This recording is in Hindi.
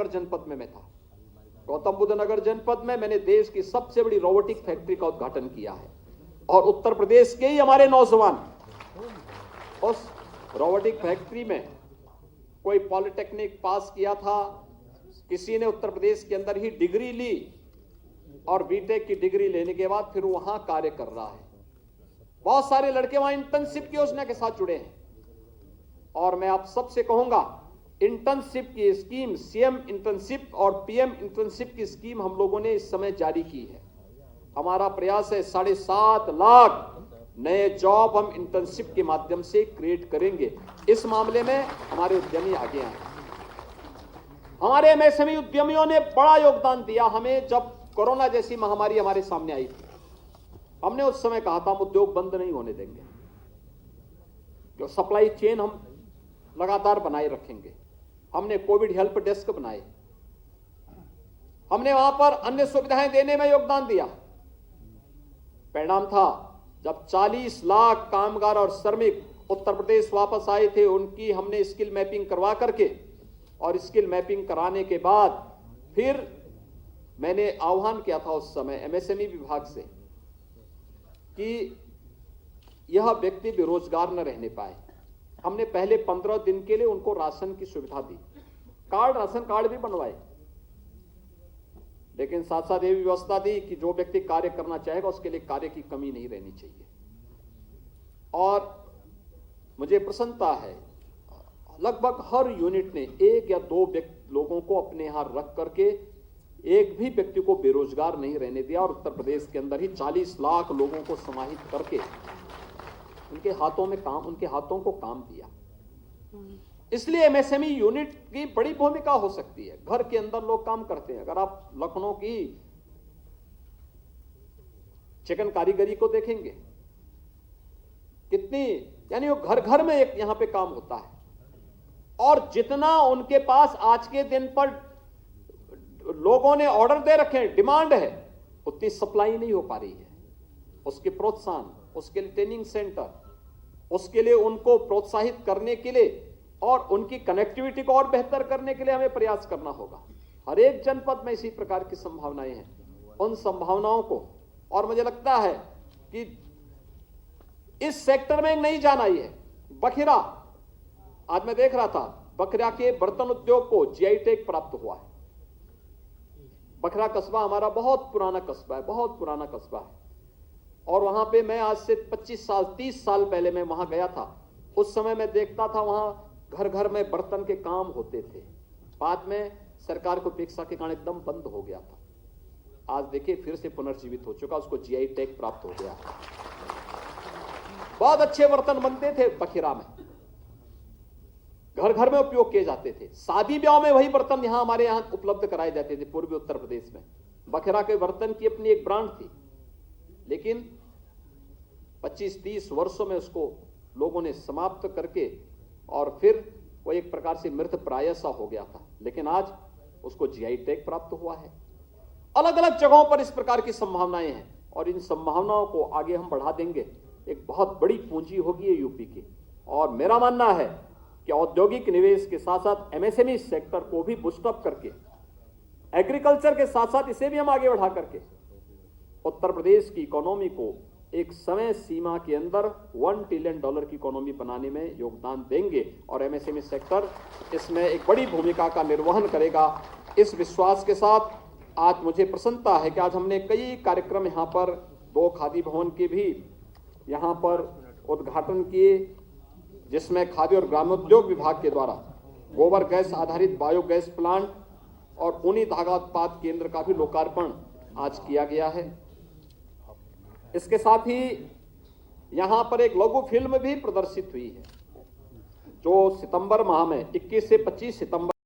जनपद में मैं था। गौतम बुद्ध नगर जनपद में मैंने देश की सबसे बड़ी रोबोटिक फैक्ट्री का उद्घाटन किया है और उत्तर प्रदेश के ही हमारे नौजवान उस रोबोटिक फैक्ट्री में कोई पॉलिटेक्निक पास किया था, किसी ने उत्तर प्रदेश के अंदर ही डिग्री ली और बीटेक की डिग्री लेने के बाद फिर वहां कार्य कर रहा है। बहुत सारे लड़के वहां इंटर्नशिप की योजना के साथ जुड़े हैं और मैं आप सबसे कहूंगा, इंटर्नशिप की स्कीम, सीएम इंटर्नशिप और पीएम इंटर्नशिप की स्कीम हम लोगों ने इस समय जारी की है। हमारा प्रयास है 7.5 लाख नए जॉब हम इंटर्नशिप के माध्यम से क्रिएट करेंगे। इस मामले में हमारे उद्यमी आगे आए। हमारे एमएसएमई उद्यमियों ने बड़ा योगदान दिया। हमें जब कोरोना जैसी महामारी हमारे सामने आई थी, हमने उस समय कहा था हम उद्योग बंद नहीं होने देंगे, जो सप्लाई चेन हम लगातार बनाए रखेंगे। हमने कोविड हेल्प डेस्क बनाए, हमने वहां पर अन्य सुविधाएं देने में योगदान दिया। परिणाम था जब 40 लाख कामगार और श्रमिक उत्तर प्रदेश वापस आए थे, उनकी हमने स्किल मैपिंग करवा करके और स्किल मैपिंग कराने के बाद फिर मैंने आह्वान किया था उस समय एमएसएमई विभाग से कि यह व्यक्ति बेरोजगार न रहने पाए। हमने पहले 15 दिन के लिए उनको राशन की सुविधा दी, राशन कार्ड भी बनवाए, लेकिन साथ साथ ये व्यवस्था दी कि जो व्यक्ति कार्य करना चाहेगा उसके लिए कार्य की कमी नहीं रहनी चाहिए। और मुझे प्रसन्नता है, लगभग हर यूनिट ने 1 या 2 लोगों को अपने यहां रख करके एक भी व्यक्ति को बेरोजगार नहीं रहने दिया और उत्तर प्रदेश के अंदर ही 40 लाख लोगों को समाहित करके उनके हाथों को काम दिया। इसलिए एमएसएमई यूनिट की बड़ी भूमिका हो सकती है। घर के अंदर लोग काम करते हैं। अगर आप लखनऊ की चिकन कारीगरी को देखेंगे, कितनी, यानी वो घर घर में एक यहां पे काम होता है और जितना उनके पास आज के दिन पर लोगों ने ऑर्डर दे रखे हैं, डिमांड है, उतनी सप्लाई नहीं हो पा रही है। उसके प्रोत्साहन, उसके लिए ट्रेनिंग सेंटर, उसके लिए उनको प्रोत्साहित करने के लिए और उनकी कनेक्टिविटी को और बेहतर करने के लिए हमें प्रयास करना होगा। हर एक जनपद में इसी प्रकार की संभावनाएं हैं। उन संभावनाओं को, और मुझे लगता है कि इस सेक्टर में एक नई जान आई है। बखिरा, आज मैं देख रहा था, बखिरा के बर्तन उद्योग को जीआई टैग प्राप्त हुआ है। बखरा कस्बा हमारा बहुत पुराना कस्बा है, बहुत पुराना कस्बा है और वहां पे मैं आज से 25 साल 30 साल पहले मैं वहां गया था। उस समय मैं देखता था वहां घर घर में बर्तन के काम होते थे। बाद में सरकार को अपेक्षा के कारण एकदम बंद हो गया था। आज देखिए फिर से पुनर्जीवित हो चुका, उसको जीआई टैग प्राप्त हो गया। बहुत अच्छे बर्तन बनते थे बखिरा में, घर घर में उपयोग किए जाते थे। शादी ब्याह में वही बर्तन यहां हमारे यहां उपलब्ध कराए जाते थे। पूर्वी उत्तर प्रदेश में बखिरा के बर्तन की अपनी एक ब्रांड थी, लेकिन 25-30 वर्षों में उसको लोगों ने समाप्त करके और फिर वो एक प्रकार से मृत प्राय सा हो गया था। लेकिन आज उसको जीआई टैग प्राप्त हुआ है। अलग अलग जगहों पर इस प्रकार की संभावनाएं हैं और इन संभावनाओं को आगे हम बढ़ा देंगे। एक बहुत बड़ी पूंजी होगी ये यूपी की। और मेरा मानना है कि औद्योगिक निवेश के साथ साथ एमएसएमई सेक्टर को भी बूस्टअप करके, एग्रीकल्चर के साथ साथ इसे भी हम आगे बढ़ा करके उत्तर प्रदेश की इकोनॉमी को एक समय सीमा के अंदर $1 ट्रिलियन की इकोनॉमी बनाने में योगदान देंगे और एमएसएमई सेक्टर इसमें एक बड़ी भूमिका का निर्वहन करेगा। इस विश्वास के साथ आज मुझे प्रसन्नता है कि आज हमने कई कार्यक्रम यहाँ पर 2 खादी भवन के भी यहाँ पर उद्घाटन किए, जिसमें खादी और ग्रामोद्योग विभाग के द्वारा गोबर गैस आधारित बायोगैस प्लांट और ऊनी धागा उत्पाद केंद्र का भी लोकार्पण आज किया गया है। इसके साथ ही यहां पर एक लघु फिल्म भी प्रदर्शित हुई है, जो सितंबर माह में 21 से 25 सितंबर